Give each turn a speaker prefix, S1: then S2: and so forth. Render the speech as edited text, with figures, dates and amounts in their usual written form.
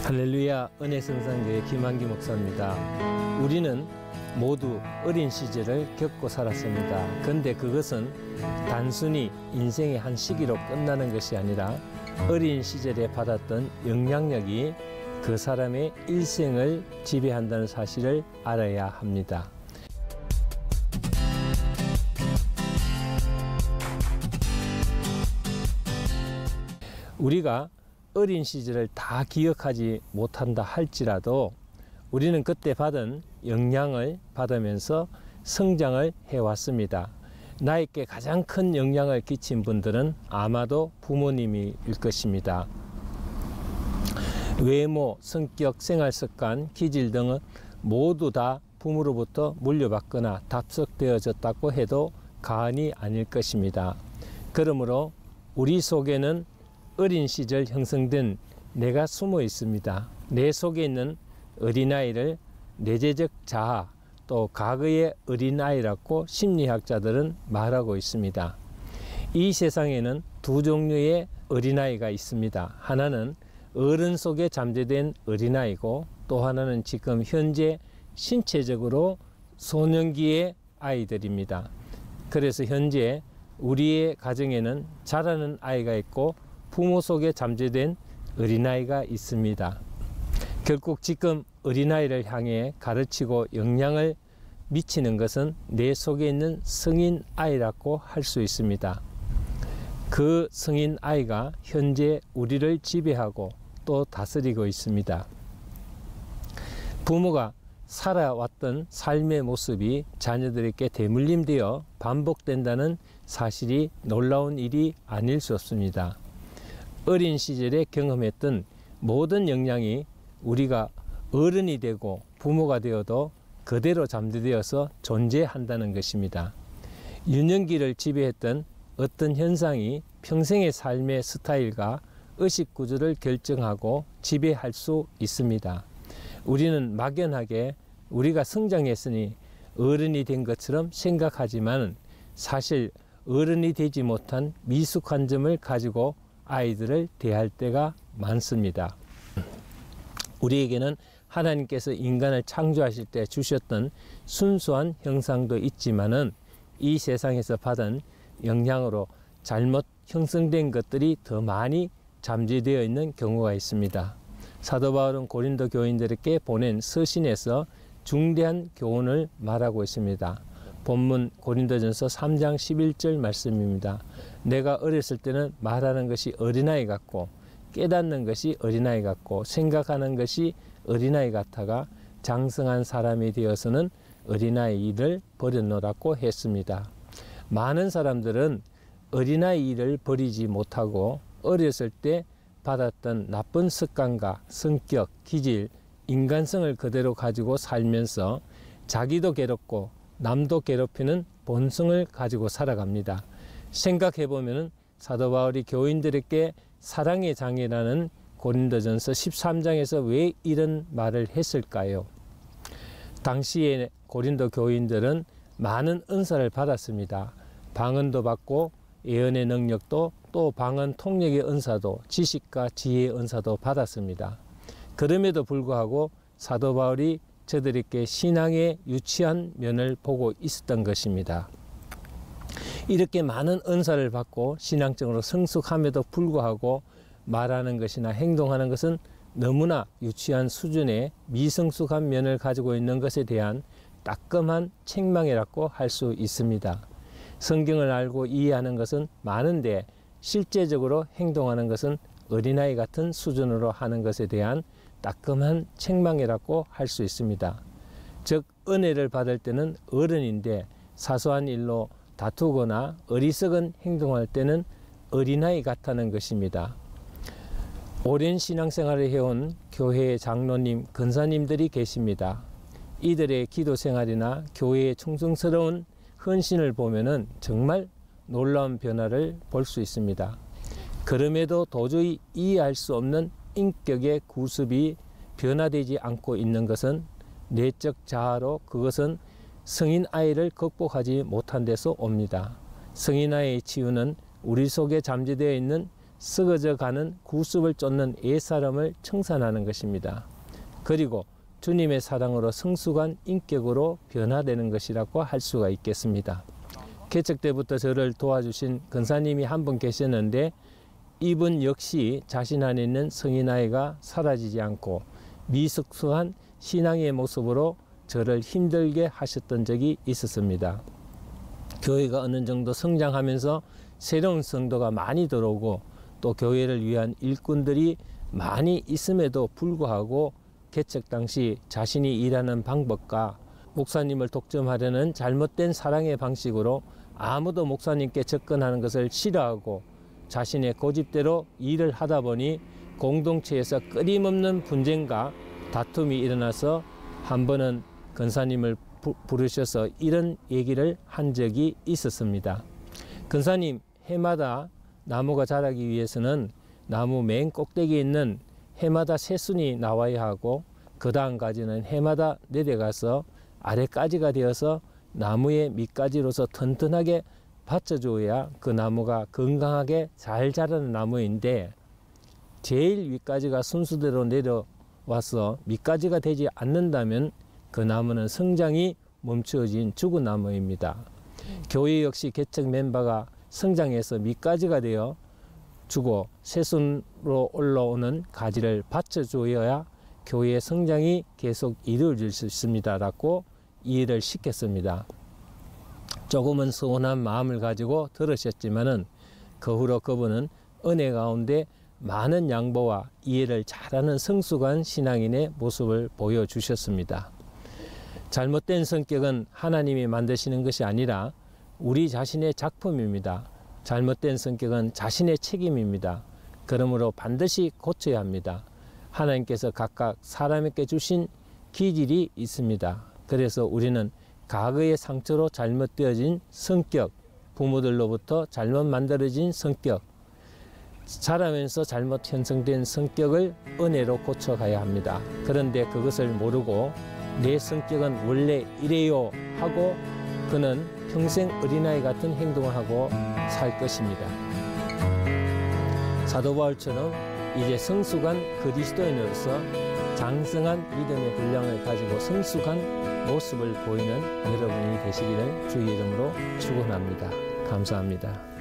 S1: 할렐루야, 은혜성산교회 김한기 목사입니다. 우리는 모두 어린 시절을 겪고 살았습니다. 그런데 그것은 단순히 인생의 한 시기로 끝나는 것이 아니라 어린 시절에 받았던 영향력이 그 사람의 일생을 지배한다는 사실을 알아야 합니다. 우리가 어린 시절을 다 기억하지 못한다 할지라도 우리는 그때 받은 영향을 받으면서 성장을 해왔습니다. 나에게 가장 큰 영향을 끼친 분들은 아마도 부모님일 것입니다. 외모, 성격, 생활습관, 기질 등은 모두 다 부모로부터 물려받거나 답석되어졌다고 해도 과언이 아닐 것입니다. 그러므로 우리 속에는 어린 시절 형성된 내가 숨어 있습니다. 내 속에 있는 어린아이를 내재적 자아, 또 과거의 어린아이라고 심리학자들은 말하고 있습니다. 이 세상에는 두 종류의 어린아이가 있습니다. 하나는 어른 속에 잠재된 어린아이고, 또 하나는 지금 현재 신체적으로 소년기의 아이들입니다. 그래서 현재 우리의 가정에는 자라는 아이가 있고 부모 속에 잠재된 어린아이가 있습니다. 결국 지금 어린아이를 향해 가르치고 영향을 미치는 것은 내 속에 있는 성인아이라고 할 수 있습니다. 그 성인아이가 현재 우리를 지배하고 또 다스리고 있습니다. 부모가 살아왔던 삶의 모습이 자녀들에게 대물림되어 반복된다는 사실이 놀라운 일이 아닐 수 없습니다. 어린 시절에 경험했던 모든 영향이 우리가 어른이 되고 부모가 되어도 그대로 잠재되어서 존재한다는 것입니다. 유년기를 지배했던 어떤 현상이 평생의 삶의 스타일과 의식 구조를 결정하고 지배할 수 있습니다. 우리는 막연하게 우리가 성장했으니 어른이 된 것처럼 생각하지만 사실 어른이 되지 못한 미숙한 점을 가지고 아이들을 대할 때가 많습니다. 우리에게는 하나님께서 인간을 창조하실 때 주셨던 순수한 형상도 있지만은 이 세상에서 받은 영향으로 잘못 형성된 것들이 더 많이 잠재되어 있는 경우가 있습니다. 사도 바울은 고린도 교인들에게 보낸 서신에서 중대한 교훈을 말하고 있습니다. 본문 고린도전서 3장 11절 말씀입니다. 내가 어렸을 때는 말하는 것이 어린아이 같고 깨닫는 것이 어린아이 같고 생각하는 것이 어린아이 같아가 장성한 사람이 되어서는 어린아이 일을 버렸노라고 했습니다. 많은 사람들은 어린아이 일을 버리지 못하고 어렸을 때 받았던 나쁜 습관과 성격, 기질, 인간성을 그대로 가지고 살면서 자기도 괴롭고 남도 괴롭히는 본성을 가지고 살아갑니다. 생각해보면 사도 바울이 교인들에게 사랑의 장이라는 고린도전서 13장에서 왜 이런 말을 했을까요? 당시에 고린도 교인들은 많은 은사를 받았습니다. 방언도 받고 예언의 능력도 또 방언 통역의 은사도 지식과 지혜의 은사도 받았습니다. 그럼에도 불구하고 사도 바울이 저들에게 신앙의 유치한 면을 보고 있었던 것입니다. 이렇게 많은 은사를 받고 신앙적으로 성숙함에도 불구하고 말하는 것이나 행동하는 것은 너무나 유치한 수준의 미성숙한 면을 가지고 있는 것에 대한 따끔한 책망이라고 할 수 있습니다. 성경을 알고 이해하는 것은 많은데 실제적으로 행동하는 것은 어린아이 같은 수준으로 하는 것에 대한 따끔한 책망이라고 할 수 있습니다. 즉 은혜를 받을 때는 어른인데 사소한 일로 다투거나 어리석은 행동할 때는 어린아이 같다는 것입니다. 오랜 신앙생활을 해온 교회의 장로님, 권사님들이 계십니다. 이들의 기도 생활이나 교회의 충성스러운 헌신을 보면은 정말 놀라운 변화를 볼 수 있습니다. 그럼에도 도저히 이해할 수 없는 인격의 구습이 변화되지 않고 있는 것은 내적 자아로 그것은 성인아이를 극복하지 못한 데서 옵니다. 성인아이의 치유는 우리 속에 잠재되어 있는 썩어져 가는 구습을 쫓는 옛사람을 청산하는 것입니다. 그리고 주님의 사랑으로 성숙한 인격으로 변화되는 것이라고 할 수가 있겠습니다. 개척 때부터 저를 도와주신 권사님이 한 분 계셨는데 이분 역시 자신 안에 있는 성인 아이가 사라지지 않고 미숙숙한 신앙의 모습으로 저를 힘들게 하셨던 적이 있었습니다. 교회가 어느 정도 성장하면서 새로운 성도가 많이 들어오고 또 교회를 위한 일꾼들이 많이 있음에도 불구하고 개척 당시 자신이 일하는 방법과 목사님을 독점하려는 잘못된 사랑의 방식으로 아무도 목사님께 접근하는 것을 싫어하고 자신의 고집대로 일을 하다 보니 공동체에서 끊임없는 분쟁과 다툼이 일어나서 한 번은 권사님을 부르셔서 이런 얘기를 한 적이 있었습니다. 권사님, 해마다 나무가 자라기 위해서는 나무 맨 꼭대기에 있는 해마다 새순이 나와야 하고 그 다음까지는 해마다 내려가서 아래까지가 되어서 나무의 밑가지로서 튼튼하게 받쳐줘야 그 나무가 건강하게 잘 자라는 나무인데 제일 윗가지가 순수대로 내려와서 밑가지가 되지 않는다면 그 나무는 성장이 멈추어진 죽은 나무입니다. 교회 역시 개척 멤버가 성장해서 밑가지가 되어 주고 새순으로 올라오는 가지를 받쳐줘야 교회의 성장이 계속 이루어질 수 있습니다. 라고 이해를 시켰습니다. 조금은 서운한 마음을 가지고 들으셨지만은 그 후로 그분은 은혜 가운데 많은 양보와 이해를 잘하는 성숙한 신앙인의 모습을 보여주셨습니다. 잘못된 성격은 하나님이 만드시는 것이 아니라 우리 자신의 작품입니다. 잘못된 성격은 자신의 책임입니다. 그러므로 반드시 고쳐야 합니다. 하나님께서 각각 사람에게 주신 기질이 있습니다. 그래서 우리는 과거의 상처로 잘못되어진 성격, 부모들로부터 잘못 만들어진 성격, 자라면서 잘못 형성된 성격을 은혜로 고쳐가야 합니다. 그런데 그것을 모르고 내 성격은 원래 이래요 하고 그는 평생 어린아이 같은 행동을 하고 살 것입니다. 사도 바울처럼 이제 성숙한 그리스도인으로서 장성한 믿음의 분량을 가지고 성숙한 모습을 보이는 여러분이 되시기를 주의 이름으로 축원합니다. 감사합니다.